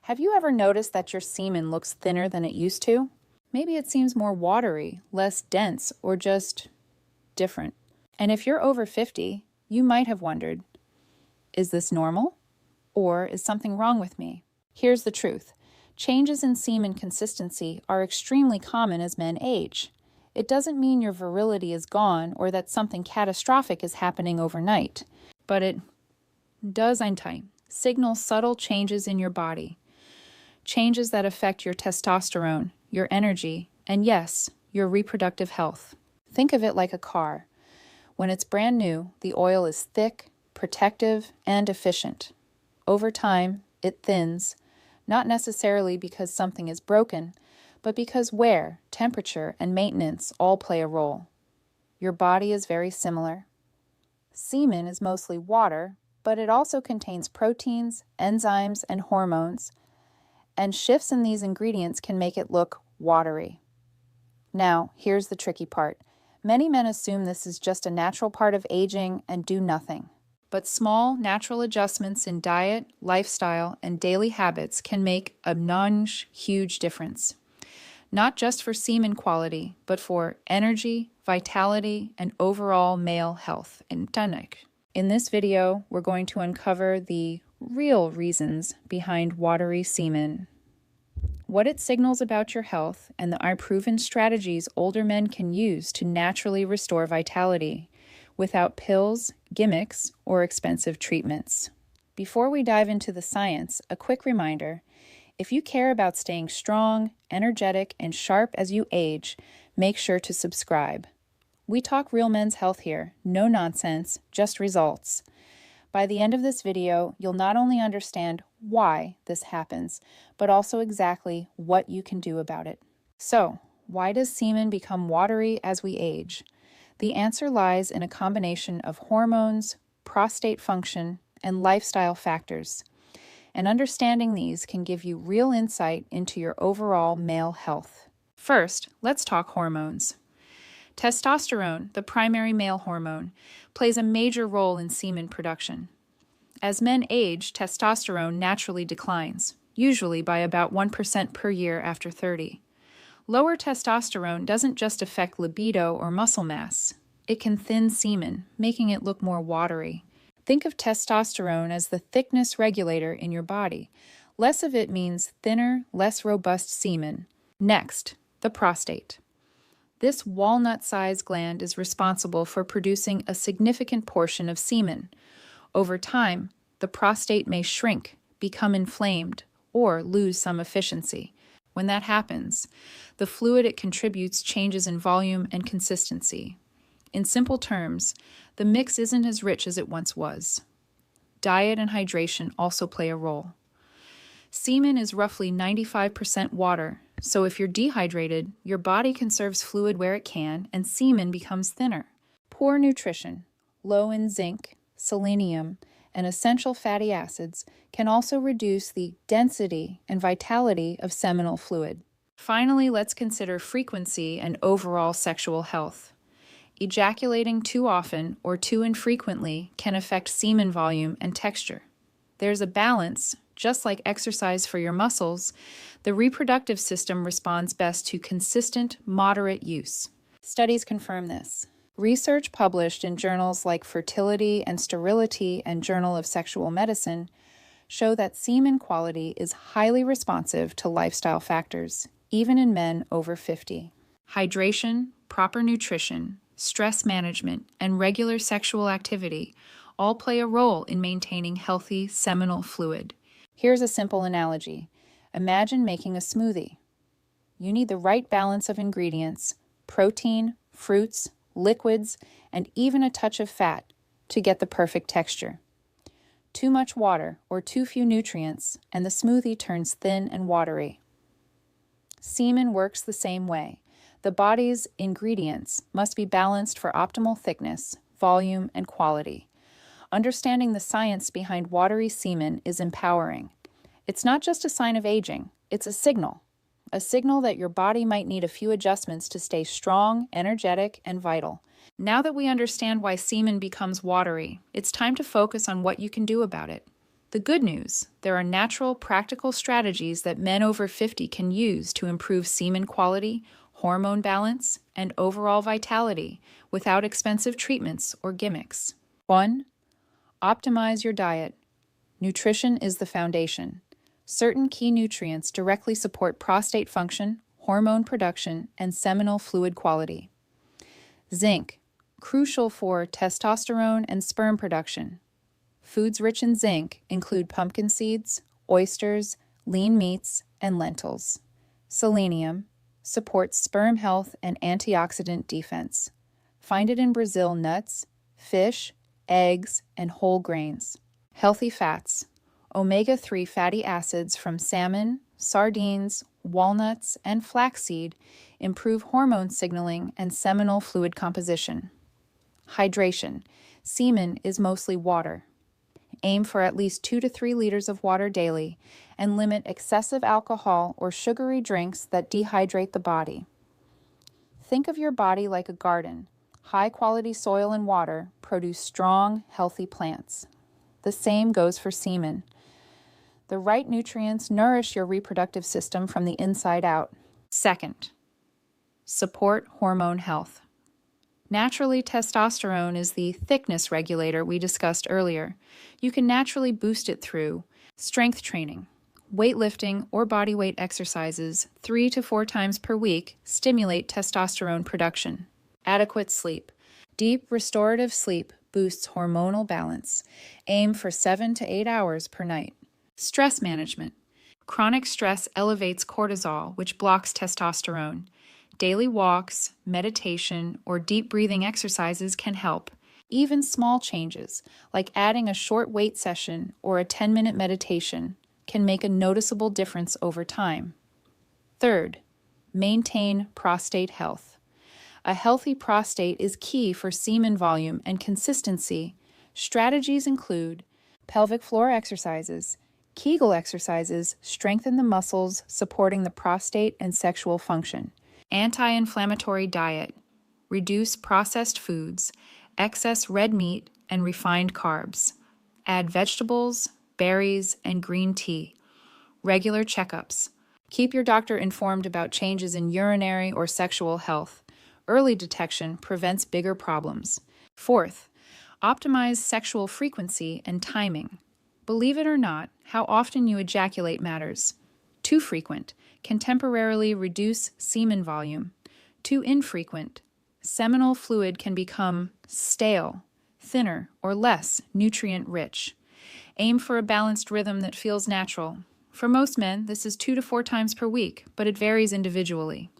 Have you ever noticed that your semen looks thinner than it used to? Maybe it seems more watery, less dense, or just different. And if you're over 50, you might have wondered, is this normal? Or is something wrong with me? Here's the truth. Changes in semen consistency are extremely common as men age. It doesn't mean your virility is gone or that something catastrophic is happening overnight, but it does signal subtle changes in your body. Changes that affect your testosterone, your energy, and yes, your reproductive health. Think of it like a car. When it's brand new, the oil is thick, protective, and efficient. Over time, it thins, not necessarily because something is broken, but because wear, temperature, and maintenance all play a role. Your body is very similar. Semen is mostly water, but it also contains proteins, enzymes, and hormones, and shifts in these ingredients can make it look watery. Now, here's the tricky part. Many men assume this is just a natural part of aging and do nothing. But small, natural adjustments in diet, lifestyle, and daily habits can make a huge difference. Not just for semen quality, but for energy, vitality, and overall male health and tonic. In this video, we're going to uncover the real reasons behind watery semen, what it signals about your health, and the proven strategies older men can use to naturally restore vitality without pills, gimmicks, or expensive treatments. Before we dive into the science, a quick reminder: if you care about staying strong, energetic, and sharp as you age, make sure to subscribe. We talk real men's health here, no nonsense, just results. By the end of this video, you'll not only understand why this happens, but also exactly what you can do about it. So, why does semen become watery as we age? The answer lies in a combination of hormones, prostate function, and lifestyle factors. And understanding these can give you real insight into your overall male health. First, let's talk hormones. Testosterone, the primary male hormone, plays a major role in semen production. As men age, testosterone naturally declines, usually by about 1% per year after 30. Lower testosterone doesn't just affect libido or muscle mass. It can thin semen, making it look more watery. Think of testosterone as the thickness regulator in your body. Less of it means thinner, less robust semen. Next, the prostate. This walnut-sized gland is responsible for producing a significant portion of semen. Over time, the prostate may shrink, become inflamed, or lose some efficiency. When that happens, the fluid it contributes changes in volume and consistency. In simple terms, the mix isn't as rich as it once was. Diet and hydration also play a role. Semen is roughly 95% water, so if you're dehydrated, your body conserves fluid where it can, and semen becomes thinner. Poor nutrition, low in zinc, selenium, and essential fatty acids can also reduce the density and vitality of seminal fluid. Finally, let's consider frequency and overall sexual health. Ejaculating too often or too infrequently can affect semen volume and texture. There's a balance. Just like exercise for your muscles, the reproductive system responds best to consistent, moderate use. Studies confirm this. Research published in journals like Fertility and Sterility and Journal of Sexual Medicine show that semen quality is highly responsive to lifestyle factors, even in men over 50. Hydration, proper nutrition, stress management, and regular sexual activity all play a role in maintaining healthy seminal fluid. Here's a simple analogy. Imagine making a smoothie. You need the right balance of ingredients, protein, fruits, liquids, and even a touch of fat to get the perfect texture. Too much water or too few nutrients, and the smoothie turns thin and watery. Semen works the same way. The body's ingredients must be balanced for optimal thickness, volume, and quality. Understanding the science behind watery semen is empowering. It's not just a sign of aging, it's a signal that your body might need a few adjustments to stay strong, energetic, and vital. Now that we understand why semen becomes watery, it's time to focus on what you can do about it. The good news, there are natural, practical strategies that men over 50 can use to improve semen quality, hormone balance, and overall vitality without expensive treatments or gimmicks. 1. Optimize your diet. Nutrition is the foundation. Certain key nutrients directly support prostate function, hormone production, and seminal fluid quality. Zinc, crucial for testosterone and sperm production. Foods rich in zinc include pumpkin seeds, oysters, lean meats, and lentils. Selenium supports sperm health and antioxidant defense. Find it in Brazil nuts, fish, eggs, and whole grains. Healthy fats. Omega-3 fatty acids from salmon, sardines, walnuts, and flaxseed improve hormone signaling and seminal fluid composition. Hydration. Semen is mostly water. Aim for at least 2 to 3 liters of water daily and limit excessive alcohol or sugary drinks that dehydrate the body. Think of your body like a garden. High-quality soil and water produce strong, healthy plants. The same goes for semen. The right nutrients nourish your reproductive system from the inside out. Second, support hormone health. Naturally, testosterone is the thickness regulator we discussed earlier. You can naturally boost it through strength training. Weightlifting or bodyweight exercises 3 to 4 times per week stimulate testosterone production. Adequate sleep. Deep, restorative sleep boosts hormonal balance. Aim for 7 to 8 hours per night. Stress management. Chronic stress elevates cortisol, which blocks testosterone. Daily walks, meditation, or deep breathing exercises can help. Even small changes, like adding a short weight session or a 10-minute meditation, can make a noticeable difference over time. Third, maintain prostate health. A healthy prostate is key for semen volume and consistency. Strategies include pelvic floor exercises. Kegel exercises strengthen the muscles supporting the prostate and sexual function. Anti-inflammatory diet. Reduce processed foods, excess red meat, and refined carbs. Add vegetables, berries, and green tea. Regular checkups. Keep your doctor informed about changes in urinary or sexual health. Early detection prevents bigger problems. Fourth, optimize sexual frequency and timing. Believe it or not, how often you ejaculate matters. Too frequent can temporarily reduce semen volume. Too infrequent, seminal fluid can become stale, thinner, or less nutrient-rich. Aim for a balanced rhythm that feels natural. For most men, this is 2 to 4 times per week, but it varies individually.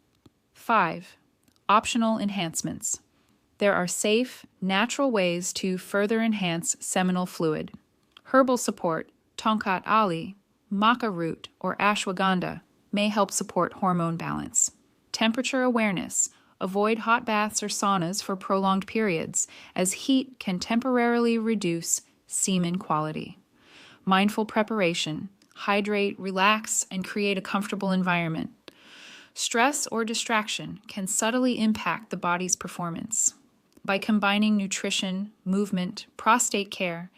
5. Optional enhancements. There are safe, natural ways to further enhance seminal fluid. Herbal support, tonkat ali, maca root, or ashwagandha may help support hormone balance. Temperature awareness. Avoid hot baths or saunas for prolonged periods, as heat can temporarily reduce semen quality. Mindful preparation. Hydrate, relax, and create a comfortable environment. Stress or distraction can subtly impact the body's performance. By combining nutrition, movement, prostate care,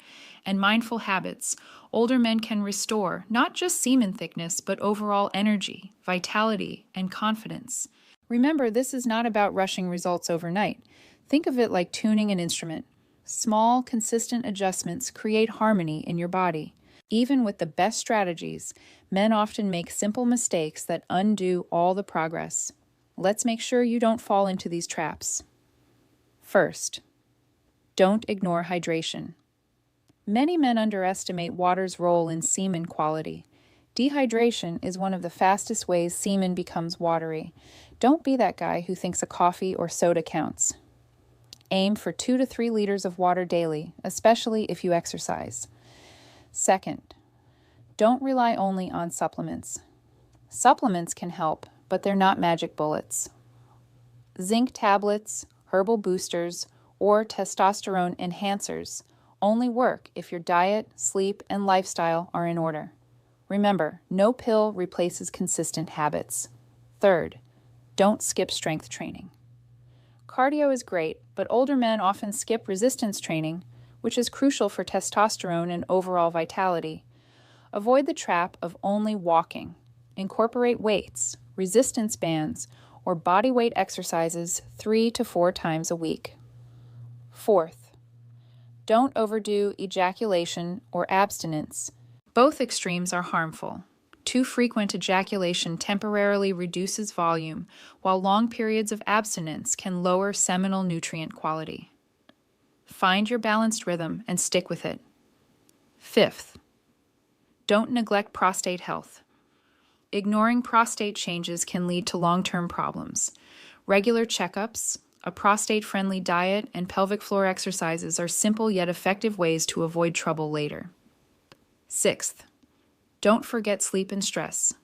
and mindful habits, older men can restore not just semen thickness, but overall energy, vitality, and confidence. Remember, this is not about rushing results overnight. Think of it like tuning an instrument. Small, consistent adjustments create harmony in your body. Even with the best strategies, men often make simple mistakes that undo all the progress. Let's make sure you don't fall into these traps. First, don't ignore hydration. Many men underestimate water's role in semen quality. Dehydration is one of the fastest ways semen becomes watery. Don't be that guy who thinks a coffee or soda counts. Aim for 2 to 3 liters of water daily, especially if you exercise. Second, don't rely only on supplements. Supplements can help, but they're not magic bullets. Zinc tablets, herbal boosters, or testosterone enhancers only work if your diet, sleep, and lifestyle are in order. Remember, no pill replaces consistent habits. Third, don't skip strength training. Cardio is great, but older men often skip resistance training, which is crucial for testosterone and overall vitality. Avoid the trap of only walking. Incorporate weights, resistance bands, or body weight exercises 3 to 4 times a week. Fourth, don't overdo ejaculation or abstinence. Both extremes are harmful. Too frequent ejaculation temporarily reduces volume, while long periods of abstinence can lower seminal nutrient quality. Find your balanced rhythm and stick with it. Fifth, don't neglect prostate health. Ignoring prostate changes can lead to long-term problems. Regular checkups, a prostate-friendly diet, and pelvic floor exercises are simple yet effective ways to avoid trouble later. Sixth, don't forget sleep and stress.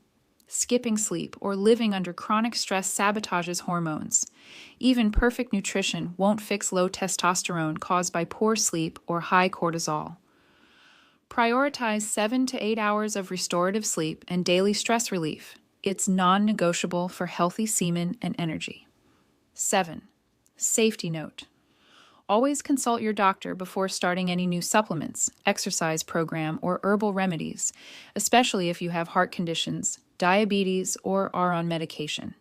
Skipping sleep or living under chronic stress sabotages hormones. Even perfect nutrition won't fix low testosterone caused by poor sleep or high cortisol. Prioritize 7 to 8 hours of restorative sleep and daily stress relief. It's non-negotiable for healthy semen and energy. 7. Safety note. Always consult your doctor before starting any new supplements, exercise program, or herbal remedies, especially if you have heart conditions, diabetes, or are on medication.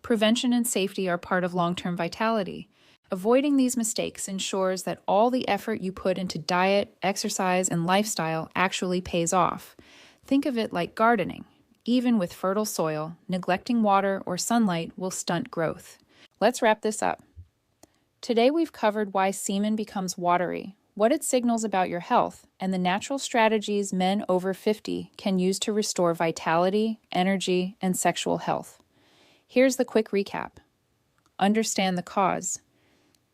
Prevention and safety are part of long-term vitality. Avoiding these mistakes ensures that all the effort you put into diet, exercise, and lifestyle actually pays off. Think of it like gardening. Even with fertile soil, neglecting water or sunlight will stunt growth. Let's wrap this up. Today we've covered why semen becomes watery, what it signals about your health, and the natural strategies men over 50 can use to restore vitality, energy, and sexual health. Here's the quick recap. Understand the cause.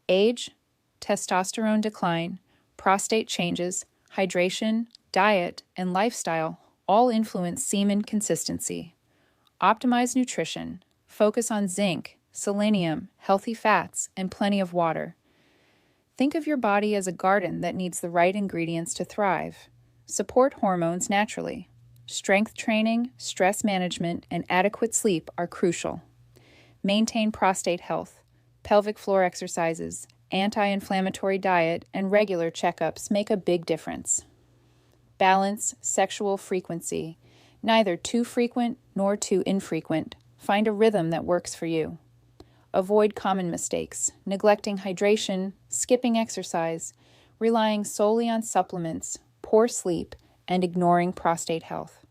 Age, testosterone decline, prostate changes, hydration, diet, and lifestyle all influence semen consistency. Optimize nutrition. Focus on zinc, selenium, healthy fats, and plenty of water. Think of your body as a garden that needs the right ingredients to thrive. Support hormones naturally. Strength training, stress management, and adequate sleep are crucial. Maintain prostate health. Pelvic floor exercises, anti-inflammatory diet, and regular checkups make a big difference. Balance sexual frequency. Neither too frequent nor too infrequent. Find a rhythm that works for you. Avoid common mistakes, neglecting hydration, skipping exercise, relying solely on supplements, poor sleep, and ignoring prostate health.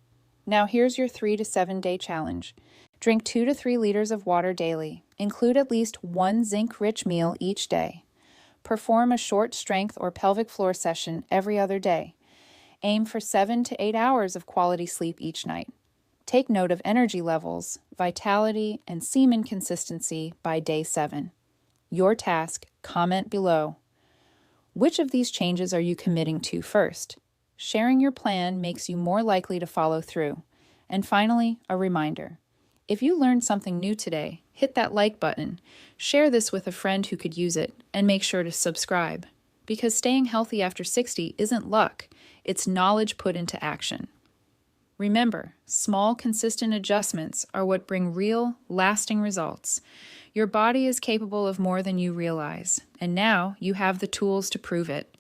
Now here's your 3 to 7 day challenge. Drink 2 to 3 liters of water daily. Include at least one zinc-rich meal each day. Perform a short strength or pelvic floor session every other day. Aim for 7 to 8 hours of quality sleep each night. Take note of energy levels, vitality, and semen consistency by day 7. Your task, comment below. Which of these changes are you committing to first? Sharing your plan makes you more likely to follow through. And finally, a reminder. If you learned something new today, hit that like button, share this with a friend who could use it, and make sure to subscribe. Because staying healthy after 60 isn't luck, it's knowledge put into action. Remember, small, consistent adjustments are what bring real, lasting results. Your body is capable of more than you realize, and now you have the tools to prove it.